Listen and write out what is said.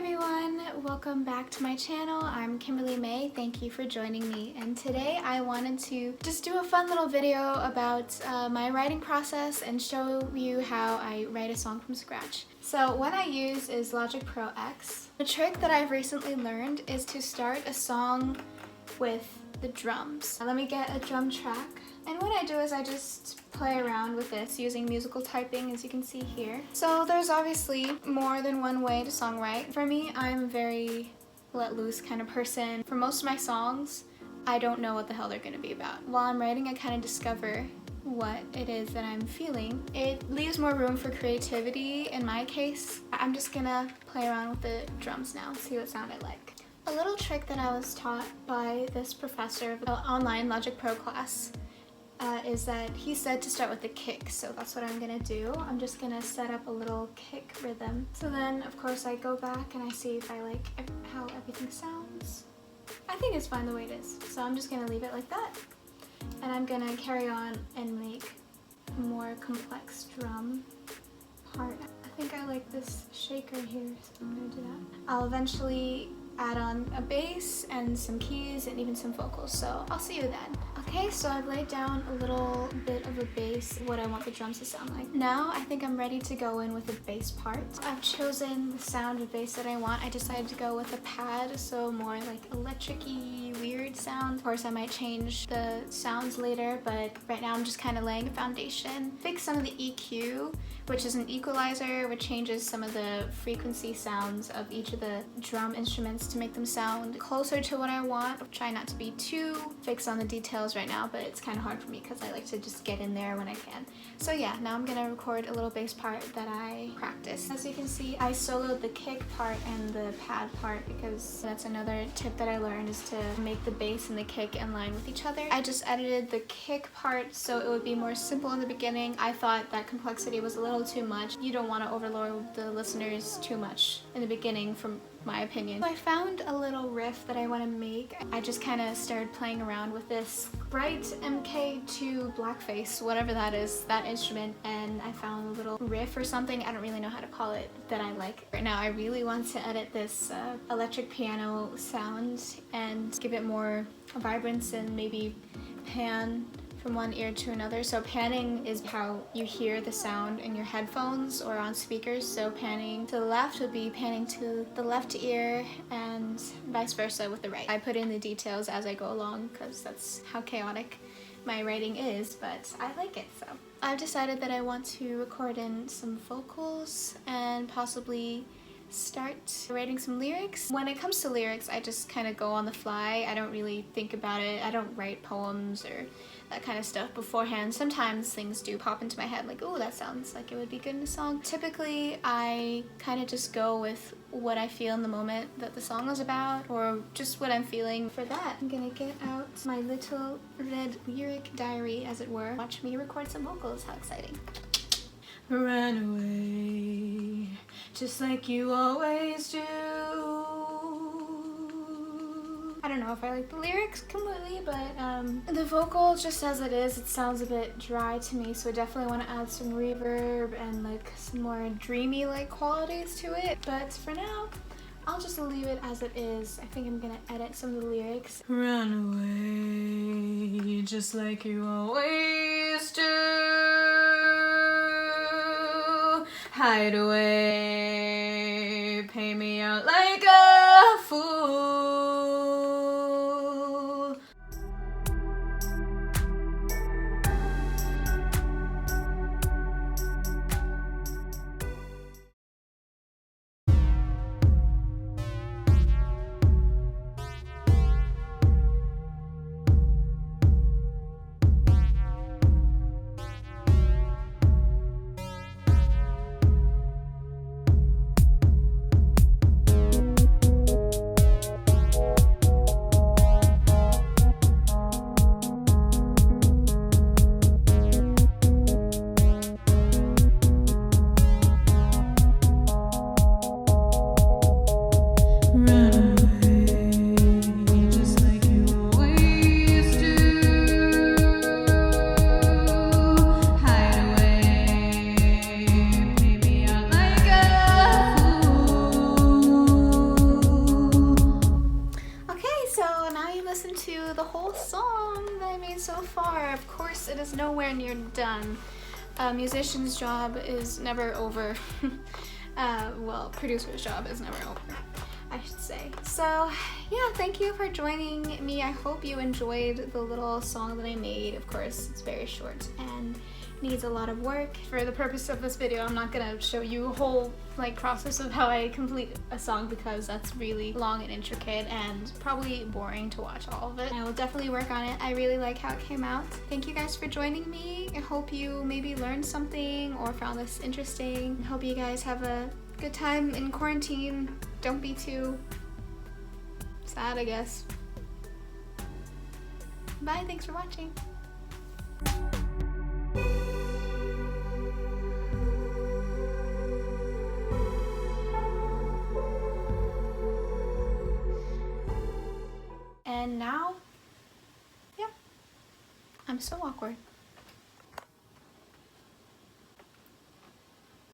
everyone, welcome back to my channel. I'm Kimberly May. Thank you for joining me, and today I wanted to just do a fun little video about my writing process and show you how I write a song from scratch. So what I use is Logic Pro X. The trick that I've recently learned is to start a song with the drums. Let me get a drum track. And what I do is I just play around with this using musical typing, as you can see here. So there's obviously more than one way to songwrite. For me, I'm a very let loose kind of person. For most of my songs, I don't know what the hell they're gonna be about. While I'm writing, I kind of discover what it is that I'm feeling. It leaves more room for creativity in my case. I'm just gonna play around with the drums now, see what sound I like. A little trick that I was taught by this professor of an online Logic Pro class is that he said to start with the kick, so that's what I'm gonna do. I'm just gonna set up a little kick rhythm. So then, of course, I go back and I see if I like how everything sounds. I think it's fine the way it is, so I'm just gonna leave it like that. And I'm gonna carry on and make a more complex drum part. I think I like this shaker here, so I'm gonna do that. I'll eventually add on a bass and some keys and even some vocals, so I'll see you then. Okay, so I've laid down a little bit of a bass, what I want the drums to sound like. Now I think I'm ready to go in with the bass part. I've chosen the sound of bass that I want. I decided to go with a pad, so more like electric-y, weird sound. Of course, I might change the sounds later, but right now I'm just kind of laying a foundation. Fix some of the EQ, which is an equalizer, which changes some of the frequency sounds of each of the drum instruments to make them sound closer to what I want. I'll try not to be too fixed on the details right now, but it's kind of hard for me because I like to just get in there when I can. So yeah, now I'm gonna record a little bass part that I practiced. As you can see, I soloed the kick part and the pad part because that's another tip that I learned, is to make the bass and the kick in line with each other. I just edited the kick part so it would be more simple in the beginning. I thought that complexity was a little too much. You don't want to overload the listeners too much in the beginning, from my opinion. So I found a little riff that I want to make. I just kind of started playing around with this bright MK2 blackface, whatever that is, that instrument, and I found a little riff or something, I don't really know how to call it, that I like. Right now I really want to edit this electric piano sound and give it more vibrance and maybe pan from one ear to another. So panning is how you hear the sound in your headphones or on speakers. So panning to the left would be panning to the left ear, and vice versa with the right. I put in the details as I go along because that's how chaotic my writing is, but I like it. So I've decided that I want to record in some vocals and possibly start writing some lyrics. When it comes to lyrics, I just kind of go on the fly. I don't really think about it. I don't write poems or that kind of stuff beforehand. Sometimes things do pop into my head, like, oh, that sounds like it would be good in a song. Typically, I kind of just go with what I feel in the moment that the song is about, or just what I'm feeling. For that, I'm gonna get out my little red lyric diary, as it were. Watch me record some vocals. How exciting. Run away, just like you always do. I don't know if I like the lyrics completely, but the vocal, just as it is, it sounds a bit dry to me, so I definitely want to add some reverb and like some more dreamy like qualities to it. But for now, I'll just leave it as it is. I think I'm gonna edit some of the lyrics. Run away, just like you always do. Hide away, pay me out like a fool. the whole song that I made so far. Of course, it is nowhere near done. A musician's job is never over. Well, producer's job is never over, I should say. So yeah, thank you for joining me. I hope you enjoyed the little song that I made. Of course, it's very short and needs a lot of work. For the purpose of this video, I'm not gonna show you a whole process of how I complete a song because that's really long and intricate and probably boring to watch all of it. I will definitely work on it. I really like how it came out. Thank you guys for joining me. I hope you maybe learned something or found this interesting. I hope you guys have a good time in quarantine. Don't be too sad, I guess. Bye, thanks for watching. And now, yeah, I'm so awkward.